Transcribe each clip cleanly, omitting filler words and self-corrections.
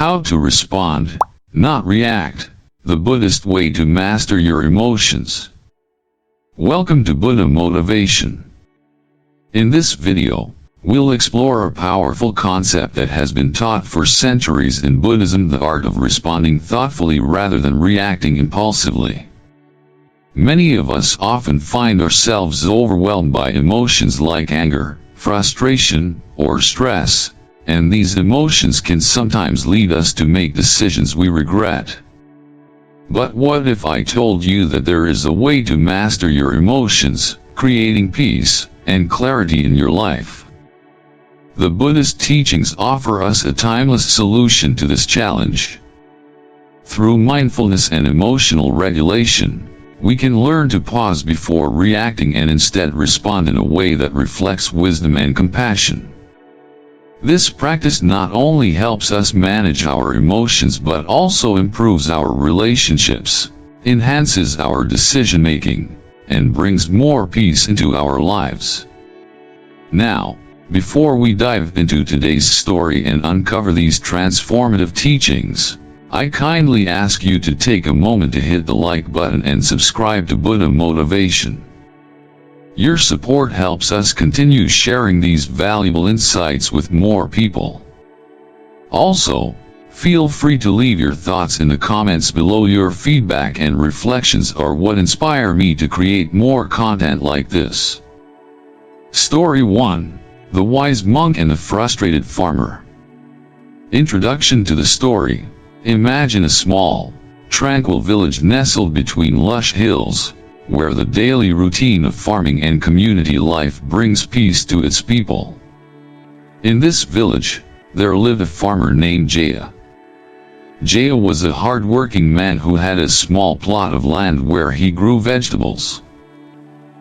How to respond, not react. The Buddhist way to master your emotions. Welcome to Buddha Motivation. In this video, we'll explore a powerful concept that has been taught for centuries in Buddhism: the art of responding thoughtfully rather than reacting impulsively. Many of us often find ourselves overwhelmed by emotions like anger, frustration, or stress, and these emotions can sometimes lead us to make decisions we regret. But what if I told you that there is a way to master your emotions, creating peace and clarity in your life? The Buddhist teachings offer us a timeless solution to this challenge. Through mindfulness and emotional regulation, we can learn to pause before reacting and instead respond in a way that reflects wisdom and compassion. This practice not only helps us manage our emotions but also improves our relationships, enhances our decision-making, and brings more peace into our lives. Now, before we dive into today's story and uncover these transformative teachings, I kindly ask you to take a moment to hit the like button and subscribe to Buddha Motivation. Your support helps us continue sharing these valuable insights with more people. Also, feel free to leave your thoughts in the comments below. Your feedback and reflections are what inspire me to create more content like this. Story 1: The Wise Monk and the Frustrated Farmer. Introduction to the story. Imagine a small, tranquil village nestled between lush hills, where the daily routine of farming and community life brings peace to its people. In this village, there lived a farmer named Jaya. Jaya was a hard-working man who had a small plot of land where he grew vegetables.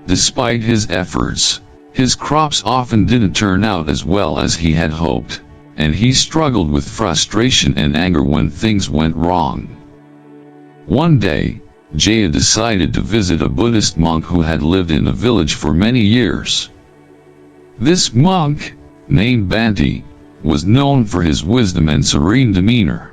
Despite his efforts, his crops often didn't turn out as well as he had hoped, and he struggled with frustration and anger when things went wrong. One day, Jaya decided to visit a Buddhist monk who had lived in the village for many years. This monk, named Bhante, was known for his wisdom and serene demeanor.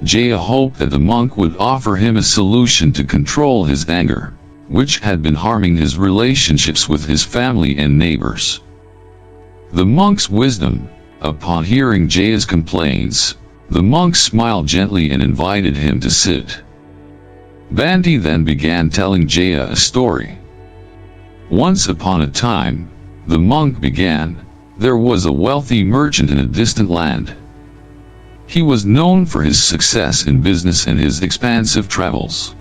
Jaya hoped that the monk would offer him a solution to control his anger, which had been harming his relationships with his family and neighbors. The monk's wisdom. Upon hearing Jaya's complaints, the monk smiled gently and invited him to sit. Bhante then began telling Jaya a story. Once upon a time, the monk began, there was a wealthy merchant in a distant land. He was known for his success in business and his expansive travels.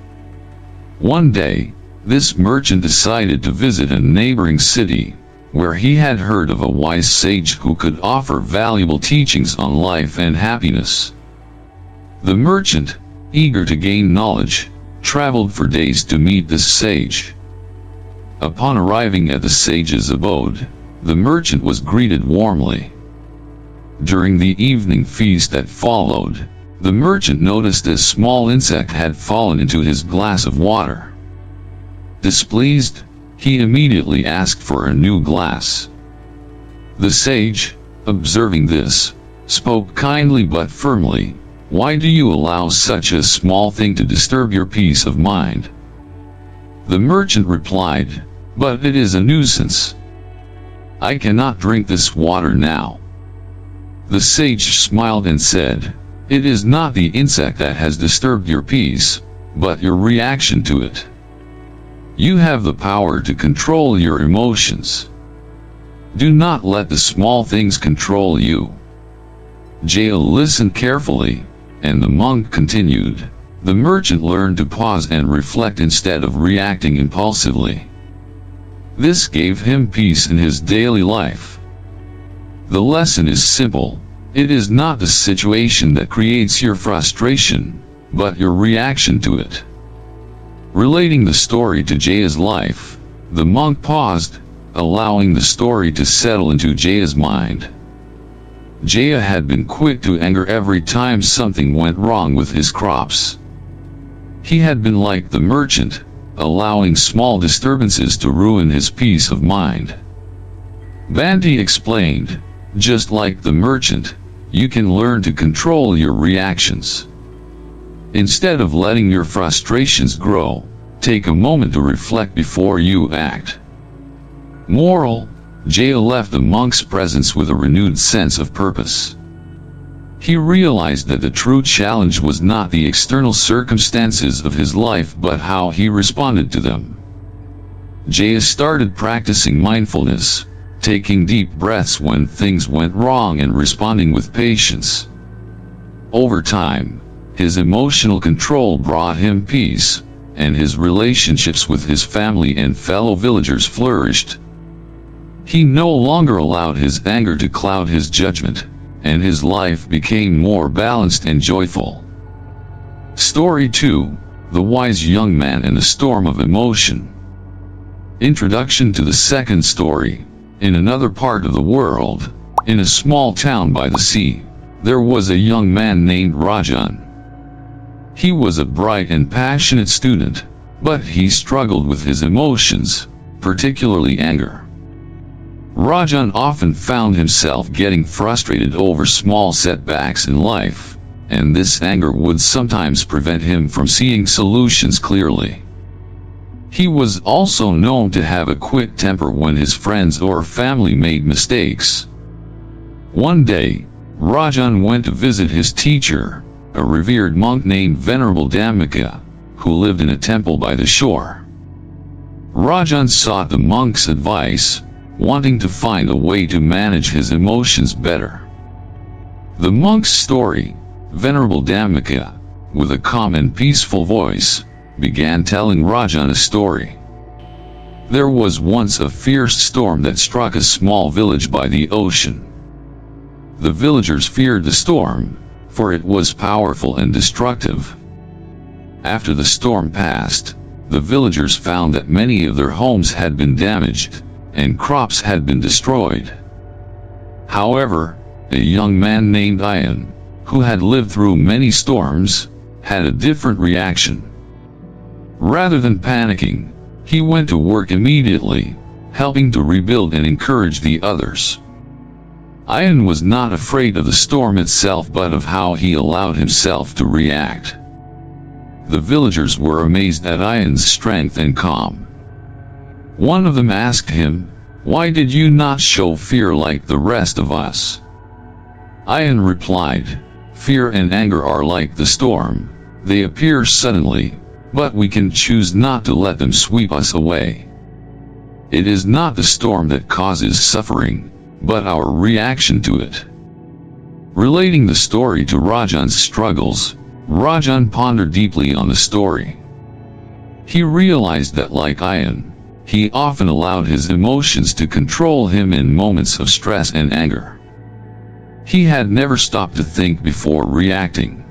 One day, this merchant decided to visit a neighboring city, where he had heard of a wise sage who could offer valuable teachings on life and happiness. The merchant, eager to gain knowledge, traveled for days to meet this sage. Upon arriving at the sage's abode, the merchant was greeted warmly. During the evening feast that followed, the merchant noticed a small insect had fallen into his glass of water. Displeased, he immediately asked for a new glass. The sage, observing this, spoke kindly but firmly, "Why do you allow such a small thing to disturb your peace of mind?" The merchant replied, "But it is a nuisance. I cannot drink this water now." The sage smiled and said, "It is not the insect that has disturbed your peace, but your reaction to it. You have the power to control your emotions. Do not let the small things control you." Jaya listened carefully, and the monk continued. The merchant learned to pause and reflect instead of reacting impulsively. This gave him peace in his daily life. The lesson is simple. It is not the situation that creates your frustration, but your reaction to it. Relating the story to Jaya's life, the monk paused, allowing the story to settle into Jaya's mind. Jaya had been quick to anger every time something went wrong with his crops. He had been like the merchant, allowing small disturbances to ruin his peace of mind. Bhante explained, "Just like the merchant, you can learn to control your reactions. Instead of letting your frustrations grow, take a moment to reflect before you act. Moral: Jaya left the monk's presence with a renewed sense of purpose. He realized that the true challenge was not the external circumstances of his life but how he responded to them. Jaya started practicing mindfulness, taking deep breaths when things went wrong and responding with patience. Over time, his emotional control brought him peace, and his relationships with his family and fellow villagers flourished. He no longer allowed his anger to cloud his judgment, and his life became more balanced and joyful. Story 2: The Wise Young Man and the Storm of Emotion. Introduction to the second story. In another part of the world, in a small town by the sea, there was a young man named Rajan. He was a bright and passionate student, but he struggled with his emotions, particularly anger. Rajan often found himself getting frustrated over small setbacks in life, and this anger would sometimes prevent him from seeing solutions clearly. He was also known to have a quick temper when his friends or family made mistakes. One day, Rajan went to visit his teacher, a revered monk named Venerable Dhammika, who lived in a temple by the shore. Rajan sought the monk's advice, wanting to find a way to manage his emotions better. The monk's story, Venerable Dhammika, with a calm and peaceful voice, began telling Rajan a story. There was once a fierce storm that struck a small village by the ocean. The villagers feared the storm, for it was powerful and destructive. After the storm passed, the villagers found that many of their homes had been damaged, and crops had been destroyed. However, a young man named Ayan, who had lived through many storms, had a different reaction. Rather than panicking, he went to work immediately, helping to rebuild and encourage the others. Ayan was not afraid of the storm itself but of how he allowed himself to react. The villagers were amazed at Ayan's strength and calm. One of them asked him, "Why did you not show fear like the rest of us?" Ayan replied, "Fear and anger are like the storm. They appear suddenly, but we can choose not to let them sweep us away. It is not the storm that causes suffering, but our reaction to it." Relating the story to Rajan's struggles, Rajan pondered deeply on the story. He realized that like Ayan, he often allowed his emotions to control him in moments of stress and anger. He had never stopped to think before reacting.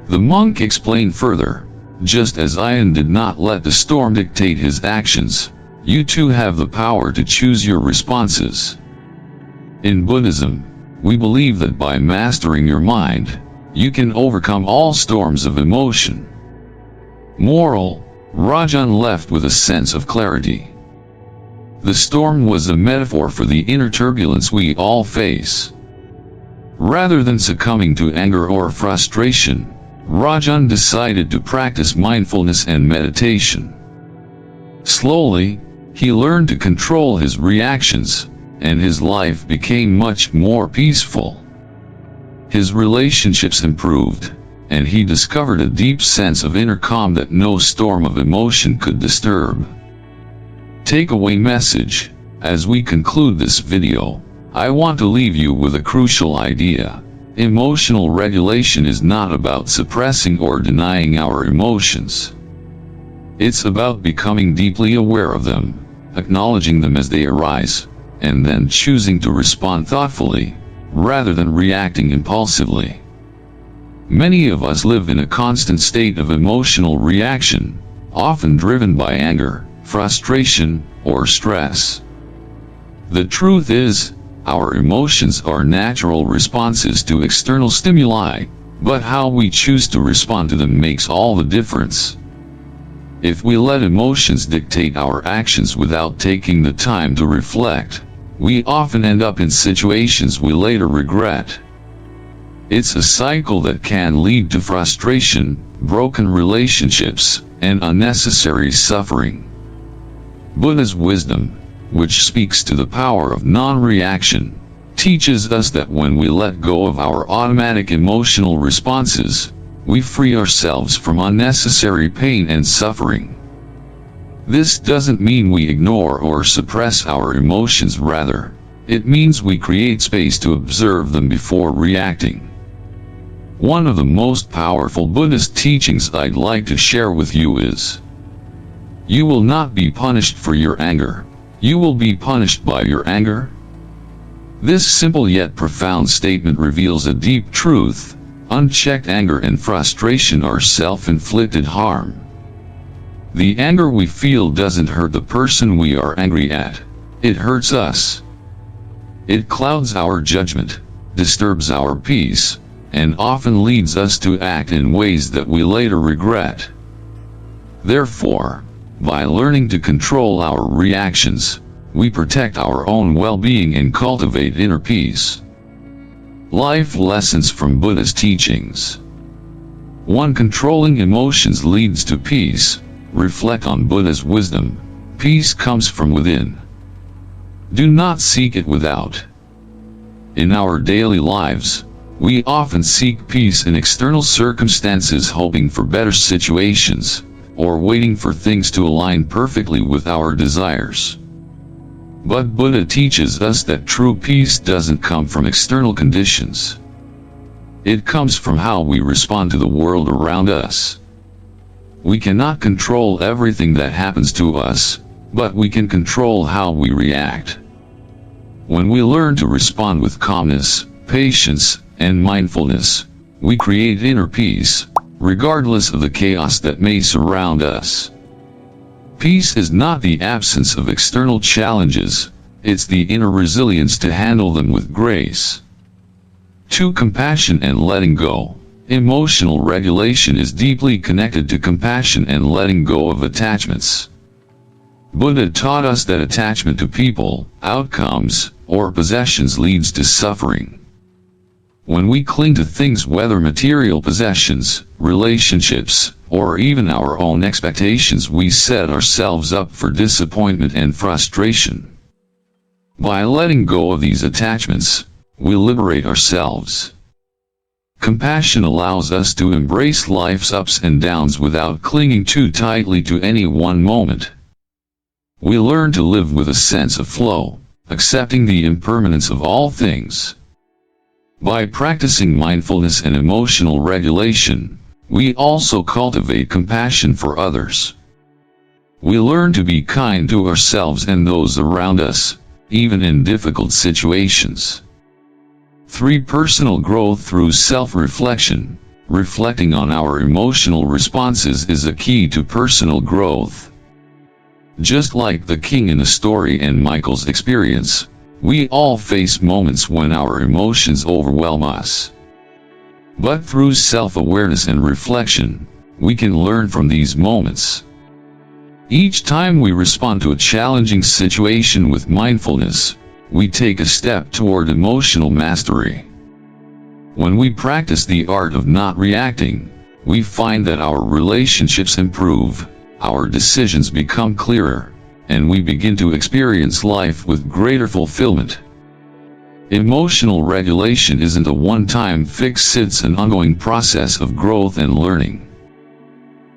The monk explained further, "Just as Ayan did not let the storm dictate his actions, you too have the power to choose your responses." In Buddhism, we believe that by mastering your mind, you can overcome all storms of emotion. Moral: Rajan left with a sense of clarity. The storm was a metaphor for the inner turbulence we all face. Rather than succumbing to anger or frustration, Rajan decided to practice mindfulness and meditation. Slowly, he learned to control his reactions, and his life became much more peaceful. His relationships improved, and he discovered a deep sense of inner calm that no storm of emotion could disturb. Takeaway message: as we conclude this video, I want to leave you with a crucial idea. Emotional regulation is not about suppressing or denying our emotions. It's about becoming deeply aware of them, acknowledging them as they arise, and then choosing to respond thoughtfully, rather than reacting impulsively. Many of us live in a constant state of emotional reaction, often driven by anger, frustration, or stress. The truth is, our emotions are natural responses to external stimuli, but how we choose to respond to them makes all the difference. If we let emotions dictate our actions without taking the time to reflect, we often end up in situations we later regret. It's a cycle that can lead to frustration, broken relationships, and unnecessary suffering. Buddha's wisdom, which speaks to the power of non-reaction, teaches us that when we let go of our automatic emotional responses, we free ourselves from unnecessary pain and suffering. This doesn't mean we ignore or suppress our emotions, rather, it means we create space to observe them before reacting. One of the most powerful Buddhist teachings I'd like to share with you is, you will not be punished for your anger, you will be punished by your anger. This simple yet profound statement reveals a deep truth. Unchecked anger and frustration are self-inflicted harm. The anger we feel doesn't hurt the person we are angry at, it hurts us. It clouds our judgment, disturbs our peace, and often leads us to act in ways that we later regret. Therefore, by learning to control our reactions, we protect our own well-being and cultivate inner peace. Life lessons from Buddha's teachings. 1. Controlling emotions leads to peace. Reflect on Buddha's wisdom. Peace comes from within. Do not seek it without. In our daily lives, we often seek peace in external circumstances, hoping for better situations, or waiting for things to align perfectly with our desires. But Buddha teaches us that true peace doesn't come from external conditions. It comes from how we respond to the world around us. We cannot control everything that happens to us, but we can control how we react. When we learn to respond with calmness, patience, and mindfulness, we create inner peace, regardless of the chaos that may surround us. Peace is not the absence of external challenges, it's the inner resilience to handle them with grace. 2. Compassion and letting go. Emotional regulation is deeply connected to compassion and letting go of attachments. Buddha taught us that attachment to people, outcomes, or possessions leads to suffering. When we cling to things, whether material possessions, relationships, or even our own expectations, we set ourselves up for disappointment and frustration. By letting go of these attachments, we liberate ourselves. Compassion allows us to embrace life's ups and downs without clinging too tightly to any one moment. We learn to live with a sense of flow, accepting the impermanence of all things. By practicing mindfulness and emotional regulation, we also cultivate compassion for others. We learn to be kind to ourselves and those around us, even in difficult situations. 3. Personal growth through self-reflection. Reflecting on our emotional responses is a key to personal growth. Just like the king in the story and Michael's experience, we all face moments when our emotions overwhelm us. But through self-awareness and reflection, we can learn from these moments. Each time we respond to a challenging situation with mindfulness, we take a step toward emotional mastery. When we practice the art of not reacting, we find that our relationships improve, our decisions become clearer, and we begin to experience life with greater fulfillment. Emotional regulation isn't a one-time fix, it's an ongoing process of growth and learning.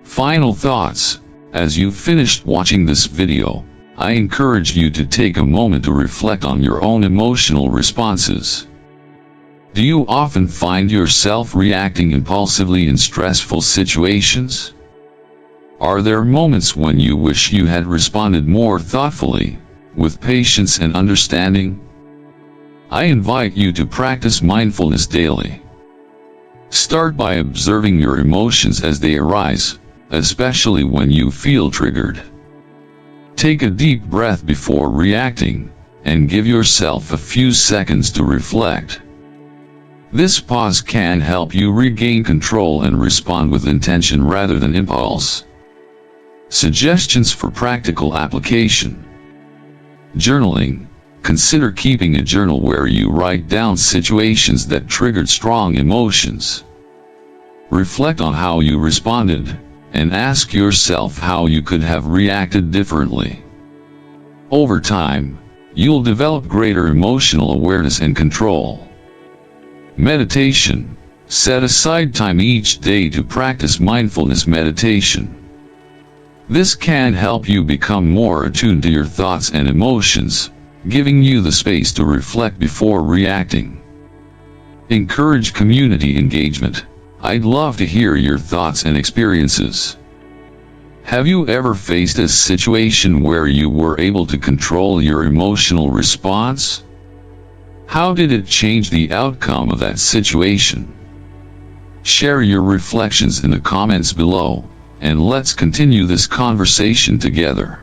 Final thoughts. As you finished watching this video, I encourage you to take a moment to reflect on your own emotional responses. Do you often find yourself reacting impulsively in stressful situations? Are there moments when you wish you had responded more thoughtfully, with patience and understanding? I invite you to practice mindfulness daily. Start by observing your emotions as they arise, especially when you feel triggered. Take a deep breath before reacting, and give yourself a few seconds to reflect. This pause can help you regain control and respond with intention rather than impulse. Suggestions for practical application. Journaling. consider keeping a journal where you write down situations that triggered strong emotions. Reflect on how you responded, and ask yourself how you could have reacted differently. Over time, you'll develop greater emotional awareness and control. Meditation. Set aside time each day to practice mindfulness meditation. This can help you become more attuned to your thoughts and emotions, giving you the space to reflect before reacting. Encourage community engagement. I'd love to hear your thoughts and experiences. Have you ever faced a situation where you were able to control your emotional response? How did it change the outcome of that situation? Share your reflections in the comments below, and let's continue this conversation together.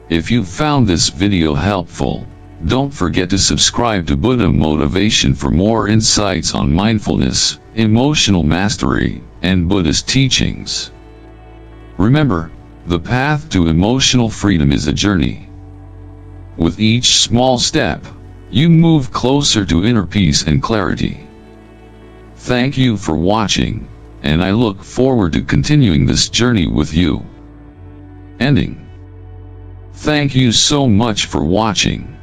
If you found this video helpful, don't forget to subscribe to Buddha Motivation for more insights on mindfulness, emotional mastery, and Buddhist teachings. Remember, the path to emotional freedom is a journey. With each small step, you move closer to inner peace and clarity. Thank you for watching, and I look forward to continuing this journey with you. Ending. Thank you so much for watching.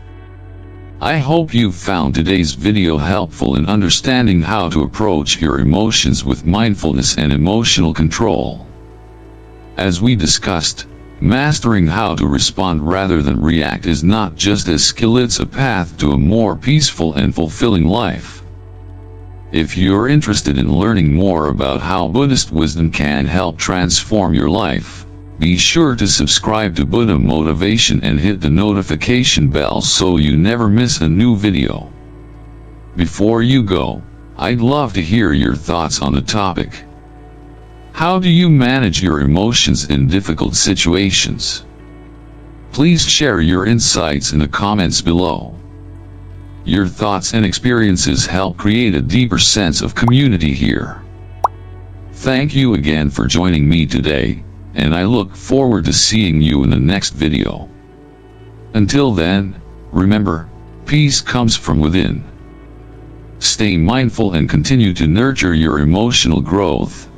I hope you found today's video helpful in understanding how to approach your emotions with mindfulness and emotional control. As we discussed, mastering how to respond rather than react is not just a skill, it's a path to a more peaceful and fulfilling life. If you're interested in learning more about how Buddhist wisdom can help transform your life, be sure to subscribe to Buddha Motivation and hit the notification bell so you never miss a new video. Before you go, I'd love to hear your thoughts on the topic. How do you manage your emotions in difficult situations? Please share your insights in the comments below. Your thoughts and experiences help create a deeper sense of community here. Thank you again for joining me today, and I look forward to seeing you in the next video. Until then, remember, peace comes from within. Stay mindful and continue to nurture your emotional growth.